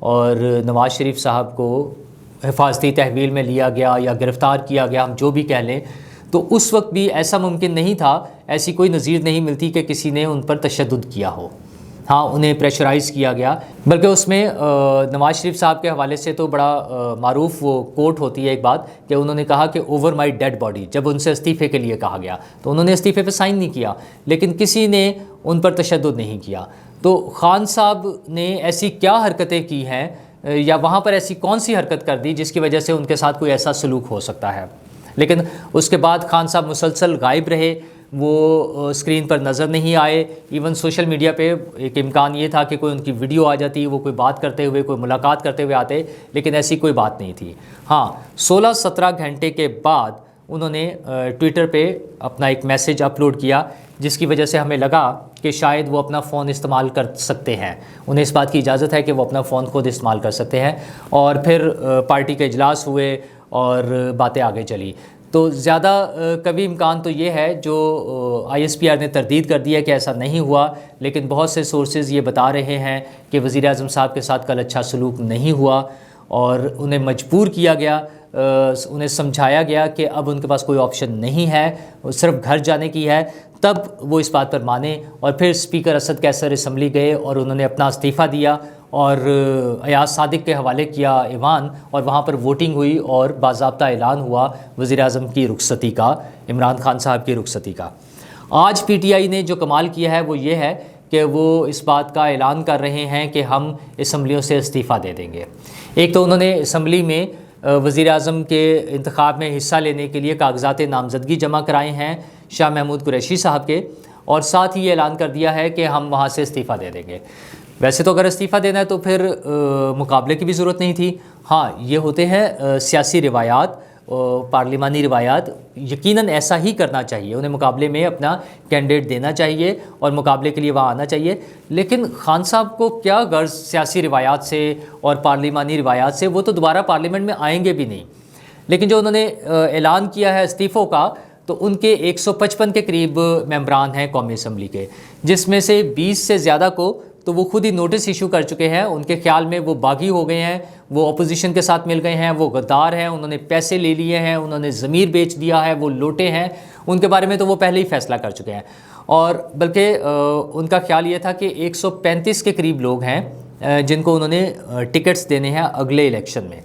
اور نواز شریف صاحب کو حفاظتی تحویل میں لیا گیا یا گرفتار کیا گیا، ہم جو بھی کہہ لیں، تو اس وقت بھی ایسا ممکن نہیں تھا، ایسی کوئی نظیر نہیں ملتی کہ کسی نے ان پر تشدد کیا ہو. ہاں انہیں پریشرائز کیا گیا، بلکہ اس میں نواز شریف صاحب کے حوالے سے تو بڑا معروف وہ کوٹ ہوتی ہے ایک بات کہ انہوں نے کہا کہ اوور مائی ڈیڈ باڈی، جب ان سے استعفے کے لیے کہا گیا تو انہوں نے استعفے پہ سائن نہیں کیا، لیکن کسی نے ان پر تشدد نہیں کیا. تو خان صاحب نے ایسی کیا حرکتیں کی ہیں یا وہاں پر ایسی کون سی حرکت کر دی جس کی وجہ سے ان کے ساتھ کوئی ایسا سلوک ہو سکتا ہے؟ لیکن اس کے بعد خان صاحب مسلسل غائب رہے، وہ اسکرین پر نظر نہیں آئے. ایون سوشل میڈیا پہ ایک امکان یہ تھا کہ کوئی ان کی ویڈیو آ جاتی، وہ کوئی بات کرتے ہوئے، کوئی ملاقات کرتے ہوئے آتے، لیکن ایسی کوئی بات نہیں تھی. ہاں 16-17 گھنٹے کے بعد انہوں نے ٹویٹر پہ اپنا ایک میسیج اپلوڈ کیا، جس کی وجہ سے ہمیں لگا کہ شاید وہ اپنا فون استعمال کر سکتے ہیں، انہیں اس بات کی اجازت ہے کہ وہ اپنا فون خود استعمال کر سکتے ہیں. اور پھر پارٹی کے اجلاس ہوئے اور باتیں آگے چلی. تو زیادہ کبھی امکان تو یہ ہے، جو ISPR نے تردید کر دی ہے کہ ایسا نہیں ہوا، لیکن بہت سے سورسز یہ بتا رہے ہیں کہ وزیر اعظم صاحب کے ساتھ کل اچھا سلوک نہیں ہوا اور انہیں مجبور کیا گیا، انہیں سمجھایا گیا کہ اب ان کے پاس کوئی آپشن نہیں ہے، صرف گھر جانے کی ہے. تب وہ اس بات پر مانے اور پھر اسپیکر اسد قیصر اسمبلی گئے اور انہوں نے اپنا استعفیٰ دیا اور ایاز صادق کے حوالے کیا ایوان، اور وہاں پر ووٹنگ ہوئی اور باضابطہ اعلان ہوا وزیر اعظم کی رخصتی کا، عمران خان صاحب کی رخصتی کا. آج PTI نے جو کمال کیا ہے وہ یہ ہے کہ وہ اس بات کا اعلان کر رہے ہیں کہ ہم اسمبلیوں سے استعفیٰ دے دیں گے. ایک تو انہوں نے اسمبلی میں وزیر اعظم کے انتخاب میں حصہ لینے کے لیے کاغذات نامزدگی جمع کرائے ہیں شاہ محمود قریشی صاحب کے، اور ساتھ ہی یہ اعلان کر دیا ہے کہ ہم وہاں سے استعفیٰ دے دیں گے. ویسے تو اگر استعفیٰ دینا ہے تو پھر مقابلے کی بھی ضرورت نہیں تھی. ہاں یہ ہوتے ہیں سیاسی روایات، پارلیمانی روایات، یقیناً ایسا ہی کرنا چاہیے، انہیں مقابلے میں اپنا کینڈیڈیٹ دینا چاہیے اور مقابلے کے لیے وہاں آنا چاہیے. لیکن خان صاحب کو کیا غرض سیاسی روایات سے اور پارلیمانی روایات سے؟ وہ تو دوبارہ پارلیمنٹ میں آئیں گے بھی نہیں. لیکن جو انہوں نے اعلان کیا ہے استعفوں کا، تو ان کے 155 کے قریب ممبران ہیں قومی اسمبلی کے، جس میں سے 20 سے زیادہ کو تو وہ خود ہی نوٹس ایشو کر چکے ہیں. ان کے خیال میں وہ باغی ہو گئے ہیں، وہ اپوزیشن کے ساتھ مل گئے ہیں، وہ غدار ہیں، انہوں نے پیسے لے لیے ہیں، انہوں نے ضمیر بیچ دیا ہے، وہ لوٹے ہیں. ان کے بارے میں تو وہ پہلے ہی فیصلہ کر چکے ہیں. اور بلکہ ان کا خیال یہ تھا کہ 135 کے قریب لوگ ہیں جن کو انہوں نے ٹکٹس دینے ہیں اگلے الیکشن میں.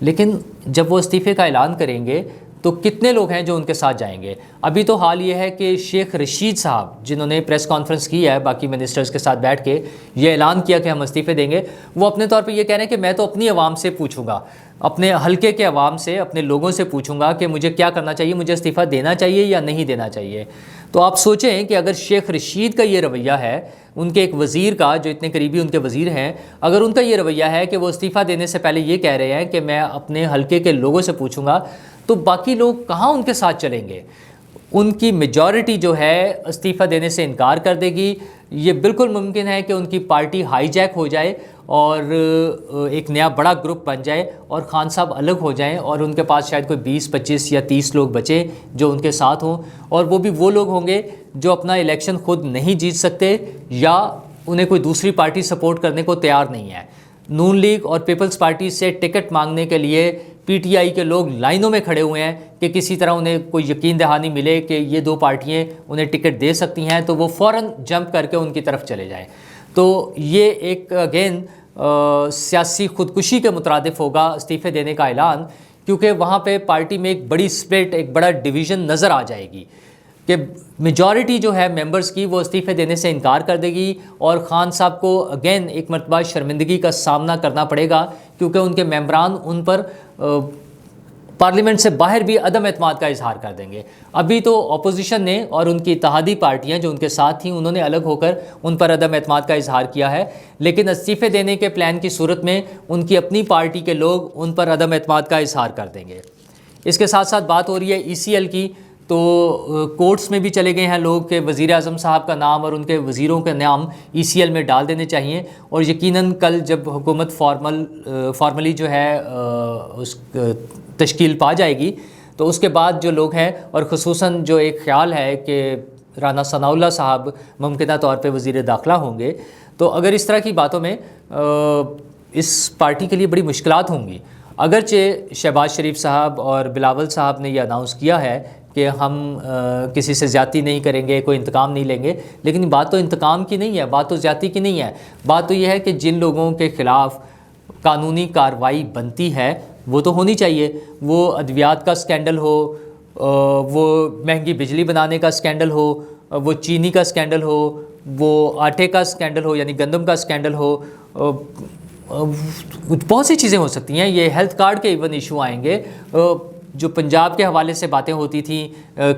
لیکن جب وہ استعفے کا اعلان کریں گے تو کتنے لوگ ہیں جو ان کے ساتھ جائیں گے؟ ابھی تو حال یہ ہے کہ شیخ رشید صاحب، جنہوں نے پریس کانفرنس کی ہے باقی منسٹرز کے ساتھ بیٹھ کے یہ اعلان کیا کہ ہم استعفے دیں گے، وہ اپنے طور پہ یہ کہہ رہے ہیں کہ میں تو اپنی عوام سے پوچھوں گا، اپنے حلقے کے عوام سے، اپنے لوگوں سے پوچھوں گا کہ مجھے کیا کرنا چاہیے، مجھے استعفیٰ دینا چاہیے یا نہیں دینا چاہیے. تو آپ سوچیں کہ اگر شیخ رشید کا یہ رویہ ہے، ان کے ایک وزیر کا جو اتنے قریبی ان کے وزیر ہیں، اگر ان کا یہ رویہ ہے کہ وہ استعفیٰ دینے سے پہلے یہ کہہ رہے ہیں کہ میں اپنے حلقے کے لوگوں سے پوچھوں گا، تو باقی لوگ کہاں ان کے ساتھ چلیں گے؟ ان کی میجورٹی جو ہے استعفیٰ دینے سے انکار کر دے گی. یہ بالکل ممکن ہے کہ ان کی پارٹی ہائی جیک ہو جائے اور ایک نیا بڑا گروپ بن جائے اور خان صاحب الگ ہو جائیں اور ان کے پاس شاید کوئی 20, 25 یا 30 لوگ بچے جو ان کے ساتھ ہوں، اور وہ بھی وہ لوگ ہوں گے جو اپنا الیکشن خود نہیں جیت سکتے یا انہیں کوئی دوسری پارٹی سپورٹ کرنے کو تیار نہیں ہے. نون لیگ اور پیپلز پارٹی سے ٹکٹ مانگنے کے لیے PTI کے لوگ لائنوں میں کھڑے ہوئے ہیں کہ کسی طرح انہیں کوئی یقین دہانی ملے کہ یہ دو پارٹیاں انہیں ٹکٹ دے سکتی ہیں تو وہ فوراً جمپ کر کے ان کی طرف چلے جائیں. تو یہ ایک اگین سیاسی خودکشی کے مترادف ہوگا استعفے دینے کا اعلان، کیونکہ وہاں پہ پارٹی میں ایک بڑی سپلٹ، ایک بڑا ڈویژن نظر آ جائے گی کہ میجورٹی جو ہے ممبرز کی وہ استعفے دینے سے انکار کر دے گی اور خان صاحب کو اگین ایک مرتبہ شرمندگی کا سامنا کرنا پڑے گا، کیونکہ ان کے ممبران ان پر پارلیمنٹ سے باہر بھی عدم اعتماد کا اظہار کر دیں گے. ابھی تو اپوزیشن نے اور ان کی اتحادی پارٹیاں جو ان کے ساتھ تھیں انہوں نے الگ ہو کر ان پر عدم اعتماد کا اظہار کیا ہے، لیکن استعفے دینے کے پلان کی صورت میں ان کی اپنی پارٹی کے لوگ ان پر عدم اعتماد کا اظہار کر دیں گے. اس کے ساتھ ساتھ بات ہو رہی ہے ECL کی، تو کورٹس میں بھی چلے گئے ہیں لوگ کہ وزیر اعظم صاحب کا نام اور ان کے وزیروں کے نام ECL میں ڈال دینے چاہیے، اور یقیناً کل جب حکومت فارملی جو ہے اس تشکیل پا جائے گی تو اس کے بعد جو لوگ ہیں، اور خصوصاً جو ایک خیال ہے کہ رانا ثناء اللہ صاحب ممکنہ طور پہ وزیر داخلہ ہوں گے، تو اگر اس طرح کی باتوں میں اس پارٹی کے لیے بڑی مشکلات ہوں گی. اگرچہ شہباز شریف صاحب اور بلاول صاحب نے یہ اناؤنس کیا ہے کہ ہم کسی سے زیادتی نہیں کریں گے, کوئی انتقام نہیں لیں گے, لیکن بات تو انتقام کی نہیں ہے, بات تو زیادتی کی نہیں ہے. بات تو یہ ہے کہ جن لوگوں کے خلاف قانونی کارروائی بنتی ہے وہ تو ہونی چاہیے. وہ ادویات کا سکینڈل ہو, وہ مہنگی بجلی بنانے کا سکینڈل ہو, وہ چینی کا سکینڈل ہو, وہ آٹے کا سکینڈل ہو یعنی گندم کا سکینڈل ہو, بہت سی چیزیں ہو سکتی ہیں. یہ ہیلتھ کارڈ کے ایون ایشو آئیں گے, جو پنجاب کے حوالے سے باتیں ہوتی تھیں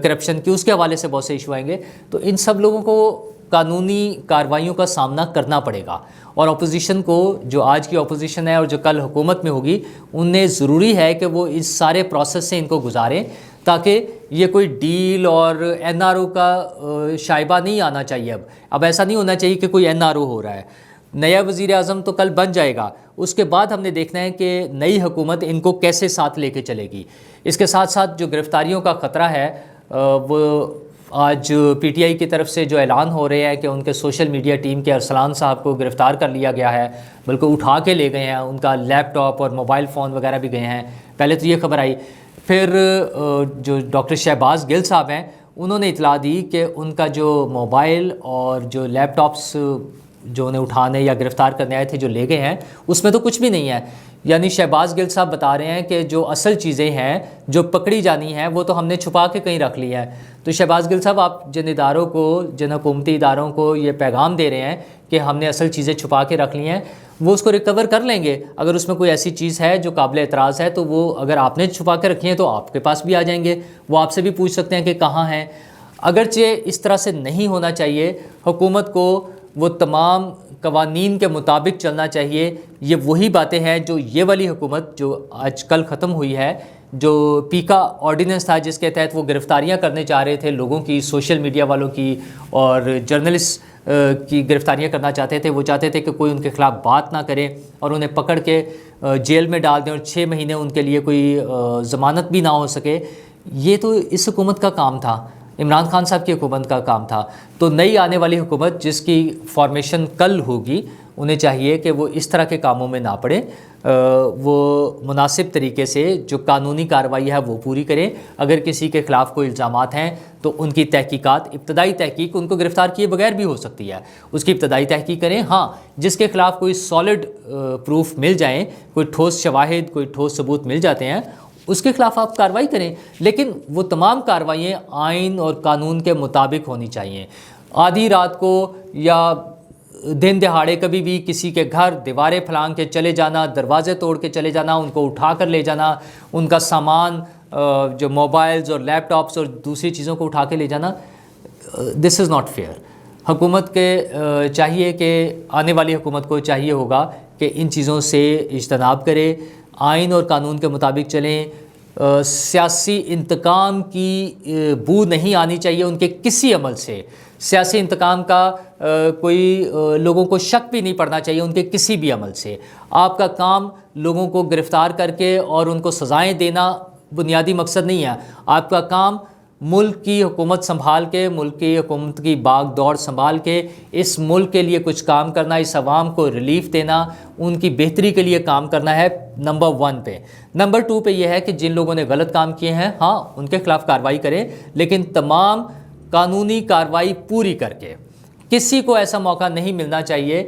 کرپشن کی, اس کے حوالے سے بہت سے ایشو آئیں گے. تو ان سب لوگوں کو قانونی کارروائیوں کا سامنا کرنا پڑے گا. اور اپوزیشن کو, جو آج کی اپوزیشن ہے اور جو کل حکومت میں ہوگی, انہیں ضروری ہے کہ وہ اس سارے پروسیس سے ان کو گزاریں, تاکہ یہ کوئی ڈیل اور این آر او کا شائبہ نہیں آنا چاہیے. اب ایسا نہیں ہونا چاہیے کہ کوئی این آر او ہو رہا ہے. نیا وزیر اعظم تو کل بن جائے گا, اس کے بعد ہم نے دیکھنا ہے کہ نئی حکومت ان کو کیسے ساتھ لے کے چلے گی. اس کے ساتھ ساتھ جو گرفتاریوں کا خطرہ ہے, وہ آج پی ٹی آئی کی طرف سے جو اعلان ہو رہے ہیں کہ ان کے سوشل میڈیا ٹیم کے ارسلان صاحب کو گرفتار کر لیا گیا ہے, بلکہ اٹھا کے لے گئے ہیں, ان کا لیپ ٹاپ اور موبائل فون وغیرہ بھی گئے ہیں. پہلے تو یہ خبر آئی, پھر جو ڈاکٹر شہباز گل صاحب ہیں انہوں نے اطلاع دی کہ ان کا جو موبائل اور جو لیپ ٹاپس جو انہیں اٹھانے یا گرفتار کرنے آئے تھے جو لے گئے ہیں, اس میں تو کچھ بھی نہیں ہے. یعنی شہباز گل صاحب بتا رہے ہیں کہ جو اصل چیزیں ہیں جو پکڑی جانی ہیں وہ تو ہم نے چھپا کے کہیں رکھ لی ہیں. تو شہباز گل صاحب, آپ جن اداروں کو, جن حکومتی اداروں کو یہ پیغام دے رہے ہیں کہ ہم نے اصل چیزیں چھپا کے رکھ لی ہیں, وہ اس کو ریکور کر لیں گے. اگر اس میں کوئی ایسی چیز ہے جو قابل اعتراض ہے تو وہ اگر آپ نے چھپا کے رکھی ہیں تو آپ کے پاس بھی آ جائیں گے, وہ آپ سے بھی پوچھ سکتے ہیں کہ کہاں ہیں. اگرچہ اس طرح سے نہیں ہونا چاہیے, حکومت کو وہ تمام قوانین کے مطابق چلنا چاہیے. یہ وہی باتیں ہیں جو یہ والی حکومت جو آج کل ختم ہوئی ہے, جو پیکا آرڈیننس تھا جس کے تحت وہ گرفتاریاں کرنے چاہ رہے تھے لوگوں کی, سوشل میڈیا والوں کی اور جرنلسٹ کی گرفتاریاں کرنا چاہتے تھے. وہ چاہتے تھے کہ کوئی ان کے خلاف بات نہ کرے اور انہیں پکڑ کے جیل میں ڈال دیں اور 6 مہینے ان کے لیے کوئی ضمانت بھی نہ ہو سکے. یہ تو اس حکومت کا کام تھا, عمران خان صاحب کی حکومت کا کام تھا. تو نئی آنے والی حکومت جس کی فارمیشن کل ہوگی, انہیں چاہیے کہ وہ اس طرح کے کاموں میں نہ پڑیں, وہ مناسب طریقے سے جو قانونی کارروائی ہے وہ پوری کریں. اگر کسی کے خلاف کوئی الزامات ہیں تو ان کی تحقیقات, ابتدائی تحقیق ان کو گرفتار کیے بغیر بھی ہو سکتی ہے, اس کی ابتدائی تحقیق کریں. ہاں, جس کے خلاف کوئی سالڈ پروف مل جائیں, کوئی ٹھوس شواہد, کوئی ٹھوس ثبوت مل جاتے ہیں, اس کے خلاف آپ کارروائی کریں. لیکن وہ تمام کارروائیاں آئین اور قانون کے مطابق ہونی چاہیے. آدھی رات کو یا دن دہاڑے کبھی بھی کسی کے گھر دیواریں پھلانگ کے چلے جانا, دروازے توڑ کے چلے جانا, ان کو اٹھا کر لے جانا, ان کا سامان جو موبائلز اور لیپ ٹاپس اور دوسری چیزوں کو اٹھا کے لے جانا, دس از ناٹ فیئر. حکومت کے چاہیے کہ آنے والی حکومت کو چاہیے ہوگا کہ ان چیزوں سے اجتناب کرے, آئین اور قانون کے مطابق چلیں. سیاسی انتقام کی بو نہیں آنی چاہیے ان کے کسی عمل سے. سیاسی انتقام کا کوئی لوگوں کو شک بھی نہیں پڑنا چاہیے ان کے کسی بھی عمل سے. آپ کا کام لوگوں کو گرفتار کر کے اور ان کو سزائیں دینا بنیادی مقصد نہیں ہے. آپ کا کام ملک کی حکومت سنبھال کے, ملک کی حکومت کی باغ دوڑ سنبھال کے اس ملک کے لیے کچھ کام کرنا, اس عوام کو ریلیف دینا, ان کی بہتری کے لیے کام کرنا ہے. نمبر 1 پہ. نمبر 2 پہ یہ ہے کہ جن لوگوں نے غلط کام کیے ہیں, ہاں ان کے خلاف کارروائی کریں, لیکن تمام قانونی کارروائی پوری کر کے. کسی کو ایسا موقع نہیں ملنا چاہیے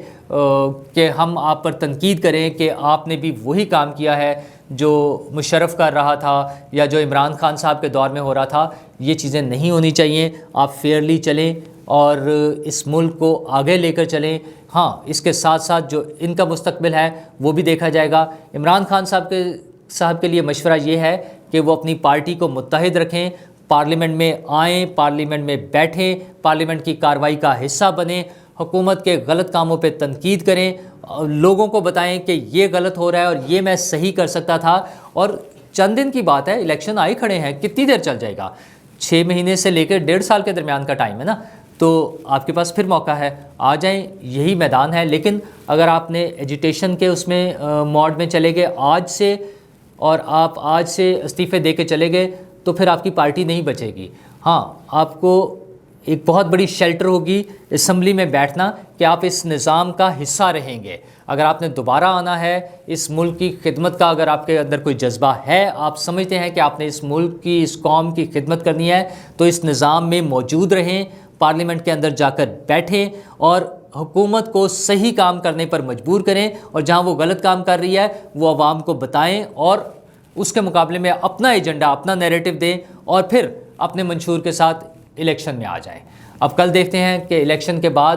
کہ ہم آپ پر تنقید کریں کہ آپ نے بھی وہی کام کیا ہے جو مشرف کر رہا تھا یا جو عمران خان صاحب کے دور میں ہو رہا تھا. یہ چیزیں نہیں ہونی چاہیے. آپ فیئرلی چلیں اور اس ملک کو آگے لے کر چلیں. ہاں, اس کے ساتھ ساتھ جو ان کا مستقبل ہے وہ بھی دیکھا جائے گا. عمران خان صاحب کے لیے مشورہ یہ ہے کہ وہ اپنی پارٹی کو متحد رکھیں, پارلیمنٹ میں آئیں, پارلیمنٹ میں بیٹھیں, پارلیمنٹ کی کارروائی کا حصہ بنیں, حکومت کے غلط کاموں پہ تنقید کریں, لوگوں کو بتائیں کہ یہ غلط ہو رہا ہے اور یہ میں صحیح کر سکتا تھا. اور چند دن کی بات ہے, الیکشن آئے کھڑے ہیں, کتنی دیر چل جائے گا؟ 6 مہینے سے لے کے 1.5 سال کے درمیان کا ٹائم ہے نا. تو آپ کے پاس پھر موقع ہے, آ جائیں, یہی میدان ہے. لیکن اگر آپ نے ایجیٹیشن کے اس میں موڈ میں چلے گئے آج سے, اور آپ آج سے استعفے دے کے چلے گئے, تو پھر آپ کی پارٹی نہیں بچے گی. ہاں, آپ کو ایک بہت بڑی شیلٹر ہوگی اسمبلی میں بیٹھنا کہ آپ اس نظام کا حصہ رہیں گے. اگر آپ نے دوبارہ آنا ہے اس ملک کی خدمت کا، اگر آپ کے اندر کوئی جذبہ ہے، آپ سمجھتے ہیں کہ آپ نے اس ملک کی، اس قوم کی خدمت کرنی ہے، تو اس نظام میں موجود رہیں، پارلیمنٹ کے اندر جا کر بیٹھیں اور حکومت کو صحیح کام کرنے پر مجبور کریں، اور جہاں وہ غلط کام کر رہی ہے وہ عوام کو بتائیں اور اس کے مقابلے میں اپنا ایجنڈا، اپنا نیریٹو دیں، اور پھر اپنے منشور کے ساتھ الیکشن میں آ جائیں. اب کل دیکھتے ہیں کہ الیکشن کے بعد،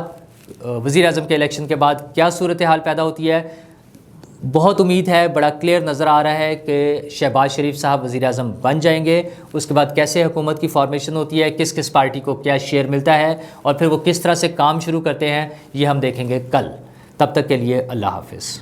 وزیر اعظم کے الیکشن کے بعد کیا صورتحال پیدا ہوتی ہے. بہت امید ہے، بڑا کلیئر نظر آ رہا ہے کہ شہباز شریف صاحب وزیر اعظم بن جائیں گے. اس کے بعد کیسے حکومت کی فارمیشن ہوتی ہے، کس کس پارٹی کو کیا شیئر ملتا ہے، اور پھر وہ کس طرح سے کام شروع کرتے ہیں، یہ ہم دیکھیں گے کل. تب تک کے لیے اللہ حافظ.